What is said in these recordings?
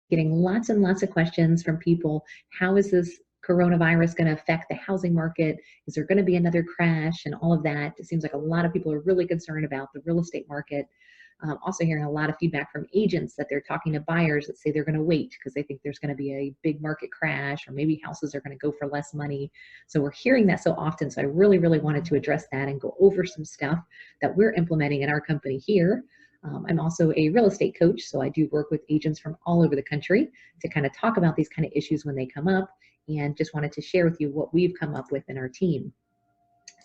getting lots and lots of questions from people. How is this coronavirus going to affect the housing market? Is there going to be another crash and all of that? It seems like a lot of people are really concerned about the real estate market. Also hearing a lot of feedback from agents that they're talking to buyers that say they're going to wait because they think there's going to be a big market crash, or maybe houses are going to go for less money. So we're hearing that so often. So I really, really wanted to address that and go over some stuff that we're implementing in our company here. I'm also a real estate coach, so I do work with agents from all over the country to kind of talk about these kind of issues when they come up, and just wanted to share with you what we've come up with in our team.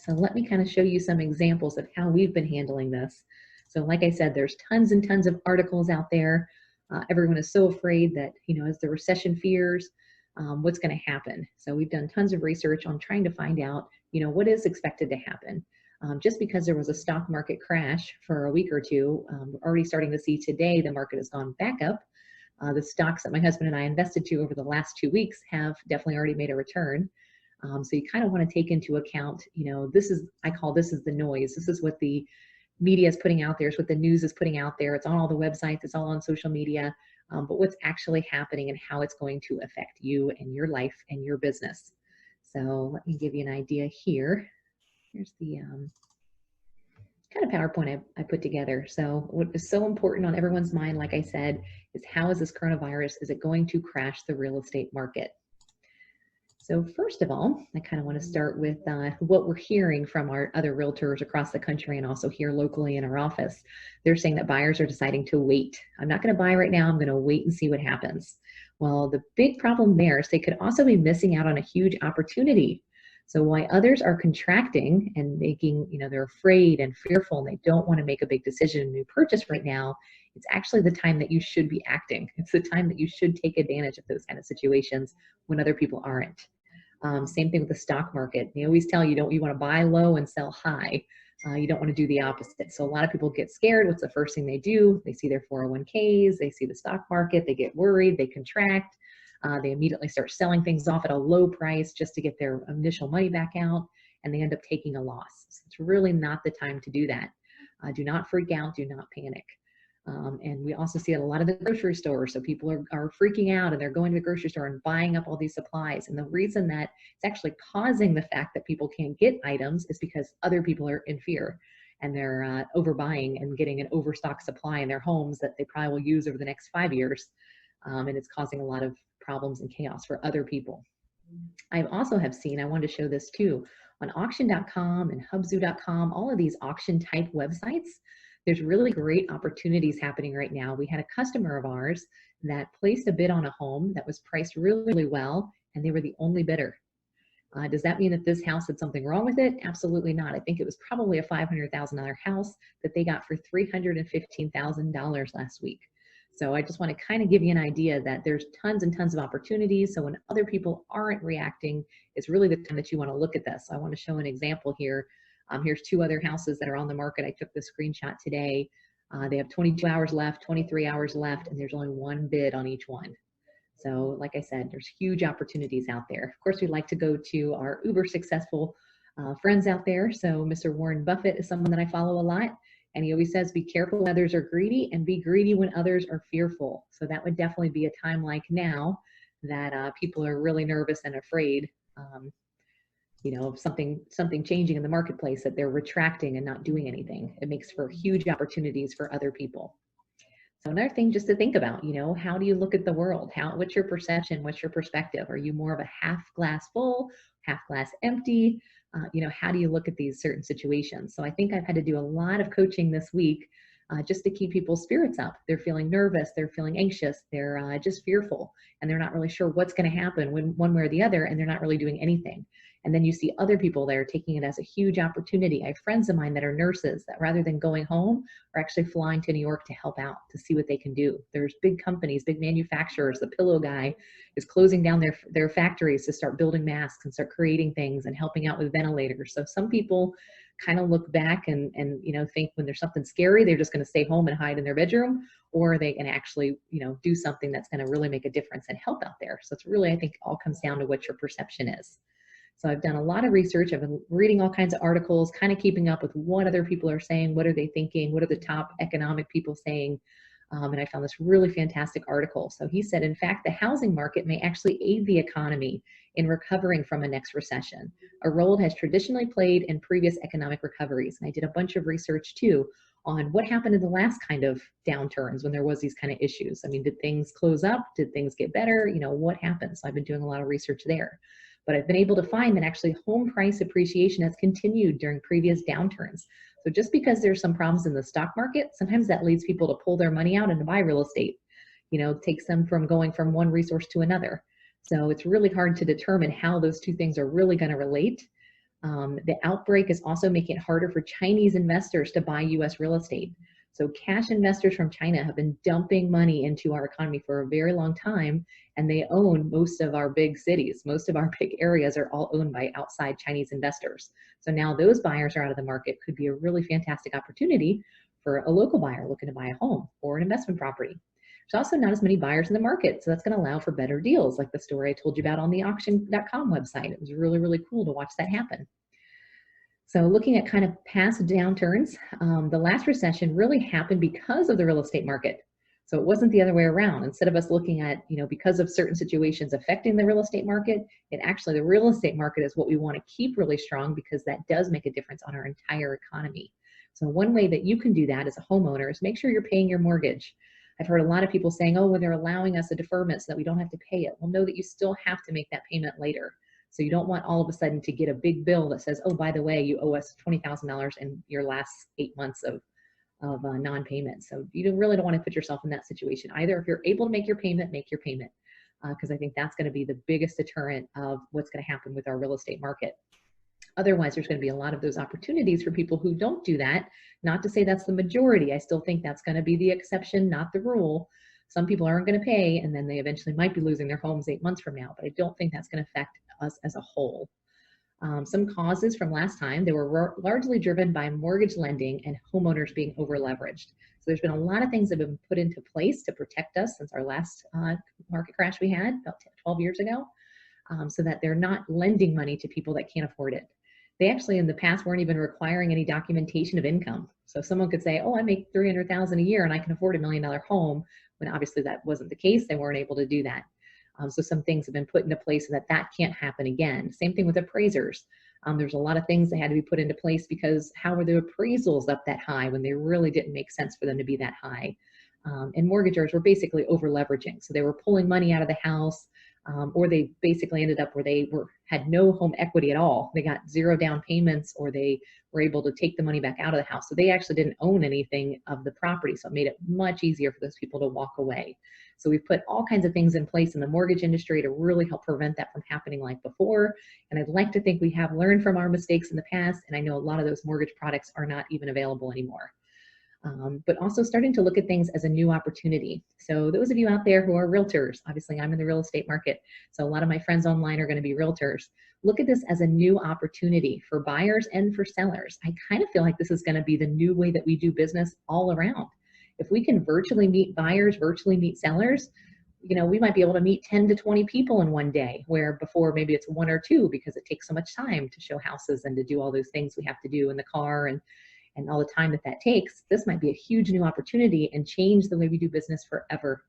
So let me kind of show you some examples of how we've been handling this. So like I said, there's tons and tons of articles out there. Everyone is so afraid that, as the recession fears, what's going to happen. So we've done tons of research on trying to find out, what is expected to happen. Just because there was a stock market crash for a week or two, we're already starting to see today the market has gone back up. The stocks that my husband and I invested to over the last 2 weeks have definitely already made a return. So you kind of want to take into account, I call this is the noise. This is what the media is putting out there. It's what the news is putting out there. It's on all the websites. It's all on social media. But what's actually happening and how it's going to affect you and your life and your business. So let me give you an idea here. Here's the kind of PowerPoint I put together. So what is so important on everyone's mind, like I said, is how is this coronavirus, is it going to crash the real estate market? So first of all, I kind of want to start with what we're hearing from our other realtors across the country and also here locally in our office. They're saying that buyers are deciding to wait. I'm not going to buy right now. I'm going to wait and see what happens. Well, the big problem there is they could also be missing out on a huge opportunity. So while others are contracting and making, they're afraid and fearful and they don't want to make a big decision in a new purchase right now, it's actually the time that you should be acting. It's the time that you should take advantage of those kind of situations when other people aren't. Same thing with the stock market. They always tell you, you want to buy low and sell high. You don't want to do the opposite. So a lot of people get scared. What's the first thing they do? They see their 401ks, they see the stock market, they get worried, they contract. They immediately start selling things off at a low price just to get their initial money back out, and they end up taking a loss. So it's really not the time to do that. Do not freak out, do not panic. And we also see it a lot of the grocery stores. So people are freaking out and they're going to the grocery store and buying up all these supplies. And the reason that it's actually causing the fact that people can't get items is because other people are in fear and they're overbuying and getting an overstock supply in their homes that they probably will use over the next 5 years. And it's causing a lot of problems and chaos for other people. I also have seen, I wanted to show this too, on auction.com and hubzu.com, all of these auction type websites, there's really great opportunities happening right now. We had a customer of ours that placed a bid on a home that was priced really, really well, and they were the only bidder. Does that mean that this house had something wrong with it? Absolutely not. I think it was probably a $500,000 house that they got for $315,000 last week. So I just want to kind of give you an idea that there's tons and tons of opportunities. So when other people aren't reacting, it's really the time that you want to look at this. So I want to show an example here. Here's 2 other houses that are on the market. I took the screenshot today. They have 22 hours left, 23 hours left, and there's only 1 bid on each one. So like I said, there's huge opportunities out there. Of course, we like to go to our uber successful friends out there. So Mr. Warren Buffett is someone that I follow a lot. And he always says, be careful when others are greedy and be greedy when others are fearful. So that would definitely be a time like now that people are really nervous and afraid, of something changing in the marketplace, that they're retracting and not doing anything. It makes for huge opportunities for other people. So another thing just to think about, how do you look at the world? What's your perception? What's your perspective? Are you more of a half glass full, half glass empty? How do you look at these certain situations? So I think I've had to do a lot of coaching this week just to keep people's spirits up. They're feeling nervous, they're feeling anxious, they're just fearful, and they're not really sure what's going to happen one way or the other, and they're not really doing anything. And then you see other people that are taking it as a huge opportunity. I have friends of mine that are nurses that rather than going home are actually flying to New York to help out, to see what they can do. There's big companies, big manufacturers. The Pillow Guy is closing down their factories to start building masks and start creating things and helping out with ventilators. So some people kind of look back and think when there's something scary, they're just going to stay home and hide in their bedroom, or they can actually, do something that's going to really make a difference and help out there. So it's really, I think, all comes down to what your perception is. So I've done a lot of research. I've been reading all kinds of articles, kind of keeping up with what other people are saying. What are they thinking? What are the top economic people saying? And I found this really fantastic article. So he said, in fact, the housing market may actually aid the economy in recovering from a next recession, a role it has traditionally played in previous economic recoveries. And I did a bunch of research too on what happened in the last kind of downturns when there was these kind of issues. I mean, did things close up? Did things get better? You know, what happened? So I've been doing a lot of research there. But I've been able to find that actually home price appreciation has continued during previous downturns. So just because there's some problems in the stock market, sometimes that leads people to pull their money out and to buy real estate. You know, takes them from going from one resource to another. So it's really hard to determine how those two things are really going to relate. The outbreak is also making it harder for Chinese investors to buy US real estate. So cash investors from China have been dumping money into our economy for a very long time, and they own most of our big cities. Most of our big areas are all owned by outside Chinese investors. So now those buyers are out of the market. Could be a really fantastic opportunity for a local buyer looking to buy a home or an investment property. There's also not as many buyers in the market, so that's going to allow for better deals, like the story I told you about on the auction.com website. It was really, really cool to watch that happen. So looking at kind of past downturns, the last recession really happened because of the real estate market. So it wasn't the other way around. Instead of us looking at, you know, because of certain situations affecting the real estate market, it actually, the real estate market is what we want to keep really strong because that does make a difference on our entire economy. So one way that you can do that as a homeowner is make sure you're paying your mortgage. I've heard a lot of people saying, oh, well, they're allowing us a deferment so that we don't have to pay it. Well, know that you still have to make that payment later. So you don't want all of a sudden to get a big bill that says, oh, by the way, you owe us $20,000 in your last 8 months of non-payment. So you really don't want to put yourself in that situation either. If you're able to make your payment, because I think that's going to be the biggest deterrent of what's going to happen with our real estate market. Otherwise, there's going to be a lot of those opportunities for people who don't do that. Not to say that's the majority. I still think that's going to be the exception, not the rule. Some people aren't going to pay, and then they eventually might be losing their homes 8 months from now. But I don't think that's going to affect us as a whole. Some causes from last time, they were largely driven by mortgage lending and homeowners being over leveraged. So there's been a lot of things that have been put into place to protect us since our last market crash we had about 12 years ago, so that they're not lending money to people that can't afford it. They actually in the past weren't even requiring any documentation of income. So someone could say, oh, I make $300,000 a year and I can afford $1 million home, when obviously that wasn't the case. They weren't able to do that. So some things have been put into place so that that can't happen again. Same thing with appraisers. There's a lot of things that had to be put into place because how were the appraisals up that high when they really didn't make sense for them to be that high? And mortgagors were basically over leveraging. So they were pulling money out of the house, or they basically ended up where they had no home equity at all. They got zero down payments, or they were able to take the money back out of the house. So they actually didn't own anything of the property. So it made it much easier for those people to walk away. So we've put all kinds of things in place in the mortgage industry to really help prevent that from happening like before. And I'd like to think we have learned from our mistakes in the past. And I know a lot of those mortgage products are not even available anymore. But also starting to look at things as a new opportunity. So those of you out there who are realtors, obviously I'm in the real estate market, so a lot of my friends online are going to be realtors. Look at this as a new opportunity for buyers and for sellers. I kind of feel like this is going to be the new way that we do business all around. If we can virtually meet buyers, virtually meet sellers, you know, we might be able to meet 10 to 20 people in one day, where before maybe it's one or two because it takes so much time to show houses and to do all those things we have to do in the car and all the time that takes. This might be a huge new opportunity and change the way we do business forever.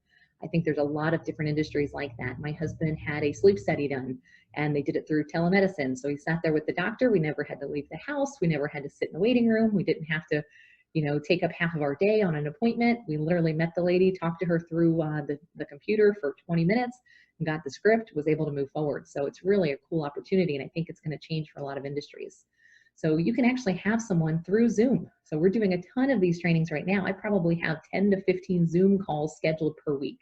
I think there's a lot of different industries like that. My husband had a sleep study done and they did it through telemedicine. So he sat there with the doctor. We never had to leave the house. We never had to sit in the waiting room. We didn't have to, you know, take up half of our day on an appointment. We literally met the lady, talked to her through the computer for 20 minutes and got the script, was able to move forward. So it's really a cool opportunity. And I think it's going to change for a lot of industries. So you can actually have someone through Zoom. So we're doing a ton of these trainings right now. I probably have 10 to 15 Zoom calls scheduled per week.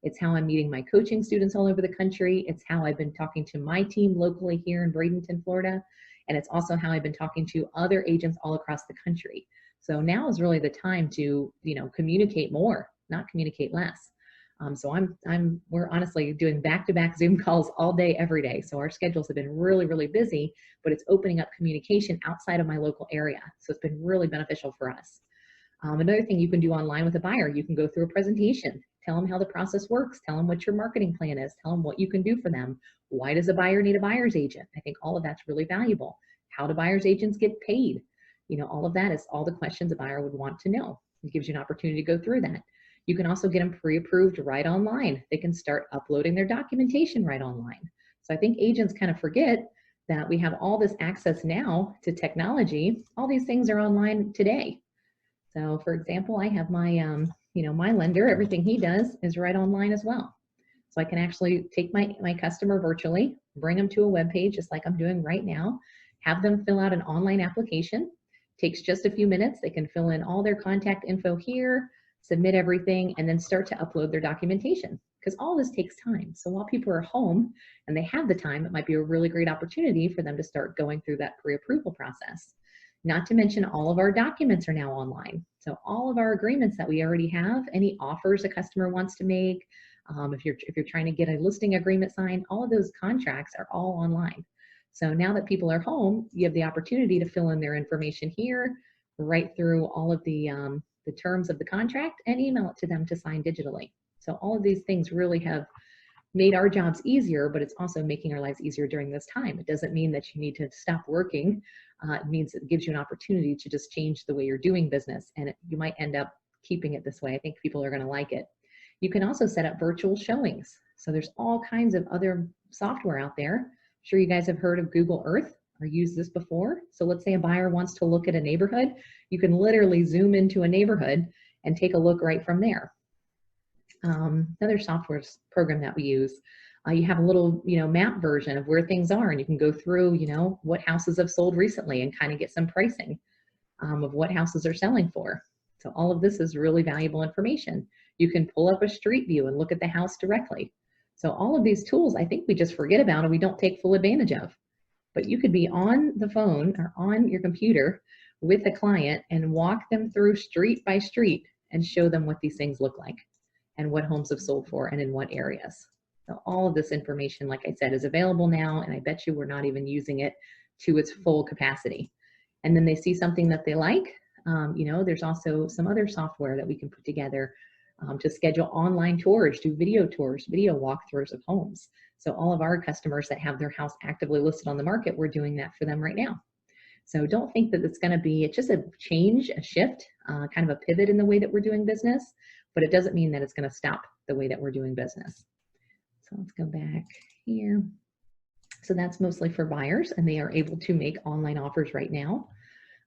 It's how I'm meeting my coaching students all over the country. It's how I've been talking to my team locally here in Bradenton, Florida. And it's also how I've been talking to other agents all across the country. So now is really the time to, you know, communicate more, not communicate less. So we're honestly doing back-to-back Zoom calls all day, every day. So our schedules have been really, really busy, but it's opening up communication outside of my local area. So it's been really beneficial for us. Another thing you can do online with a buyer, you can go through a presentation, tell them how the process works, tell them what your marketing plan is, tell them what you can do for them. Why does a buyer need a buyer's agent? I think all of that's really valuable. How do buyer's agents get paid? You know, all of that is all the questions a buyer would want to know. It gives you an opportunity to go through that. You can also get them pre-approved right online. They can start uploading their documentation right online. So I think agents kind of forget that we have all this access now to technology. All these things are online today. So for example, I have my, my lender, everything he does is right online as well. So I can actually take my customer virtually, bring them to a web page just like I'm doing right now, have them fill out an online application. Takes just a few minutes. They can fill in all their contact info here, submit everything, and then start to upload their documentation, because all this takes time. So while people are home and they have the time, it might be a really great opportunity for them to start going through that pre-approval process. Not to mention all of our documents are now online. So all of our agreements that we already have, any offers a customer wants to make, if you're trying to get a listing agreement signed, all of those contracts are all online. So now that people are home, you have the opportunity to fill in their information here, write through all of the terms of the contract, and email it to them to sign digitally. So all of these things really have made our jobs easier, but it's also making our lives easier during this time. It doesn't mean that you need to stop working. It means it gives you an opportunity to just change the way you're doing business, and you might end up keeping it this way. I think people are going to like it. You can also set up virtual showings. So there's all kinds of other software out there. I'm sure you guys have heard of Google Earth or used this before. So let's say a buyer wants to look at a neighborhood. You can literally zoom into a neighborhood and take a look right from there. Another software program that we use, you have a little, map version of where things are, and you can go through, what houses have sold recently and kind of get some pricing of what houses are selling for. So all of this is really valuable information. You can pull up a street view and look at the house directly. So all of these tools, I think we just forget about and we don't take full advantage of. But you could be on the phone or on your computer with a client and walk them through street by street and show them what these things look like and what homes have sold for and in what areas. So all of this information, like I said, is available now, and I bet you we're not even using it to its full capacity. And then they see something that they like. There's also some other software that we can put together to schedule online tours, do video tours, video walkthroughs of homes. So all of our customers that have their house actively listed on the market, we're doing that for them right now. So don't think that it's going to be, it's just a change, a shift, kind of a pivot in the way that we're doing business, but it doesn't mean that it's going to stop the way that we're doing business. So let's go back here. So that's mostly for buyers, and they are able to make online offers right now.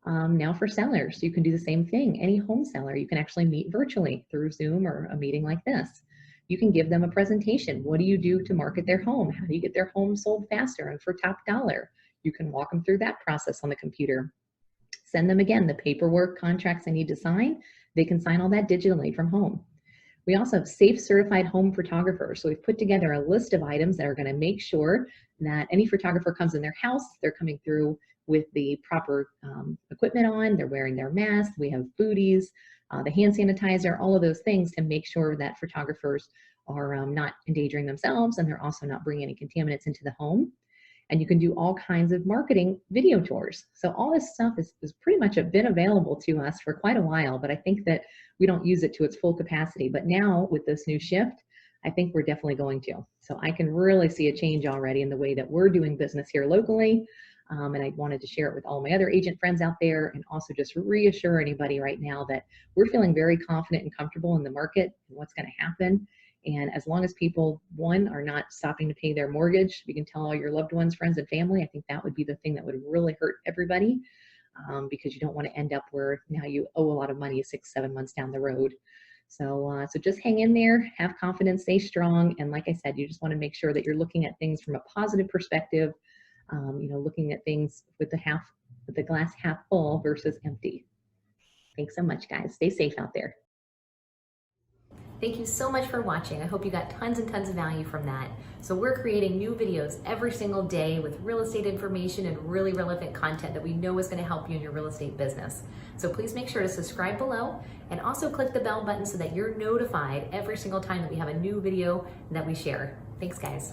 Now for sellers, you can do the same thing. Any home seller, you can actually meet virtually through Zoom or a meeting like this. You can give them a presentation. What do you do to market their home? How do you get their home sold faster and for top dollar? You can walk them through that process on the computer. Send them, again, the paperwork, contracts they need to sign. They can sign all that digitally from home. We also have safe certified home photographers. So we've put together a list of items that are going to make sure that any photographer comes in their house, they're coming through with the proper equipment on, they're wearing their mask, we have booties, the hand sanitizer, all of those things to make sure that photographers are not endangering themselves, and they're also not bringing any contaminants into the home. And you can do all kinds of marketing video tours. So all this stuff is pretty much been available to us for quite a while, but I think that we don't use it to its full capacity. But now with this new shift, I think we're definitely going to. So I can really see a change already in the way that we're doing business here locally. And I wanted to share it with all my other agent friends out there, and also just reassure anybody right now that we're feeling very confident and comfortable in the market and what's going to happen. And as long as people, one, are not stopping to pay their mortgage, we can tell all your loved ones, friends, and family. I think that would be the thing that would really hurt everybody, because you don't want to end up where now you owe a lot of money 6-7 months down the road. So just hang in there, have confidence, stay strong. And like I said, you just want to make sure that you're looking at things from a positive perspective, looking at things with the glass half full versus empty. Thanks so much, guys. Stay safe out there. Thank you so much for watching. I hope you got tons and tons of value from that. So we're creating new videos every single day with real estate information and really relevant content that we know is going to help you in your real estate business. So please make sure to subscribe below, and also click the bell button so that you're notified every single time that we have a new video that we share. Thanks, guys.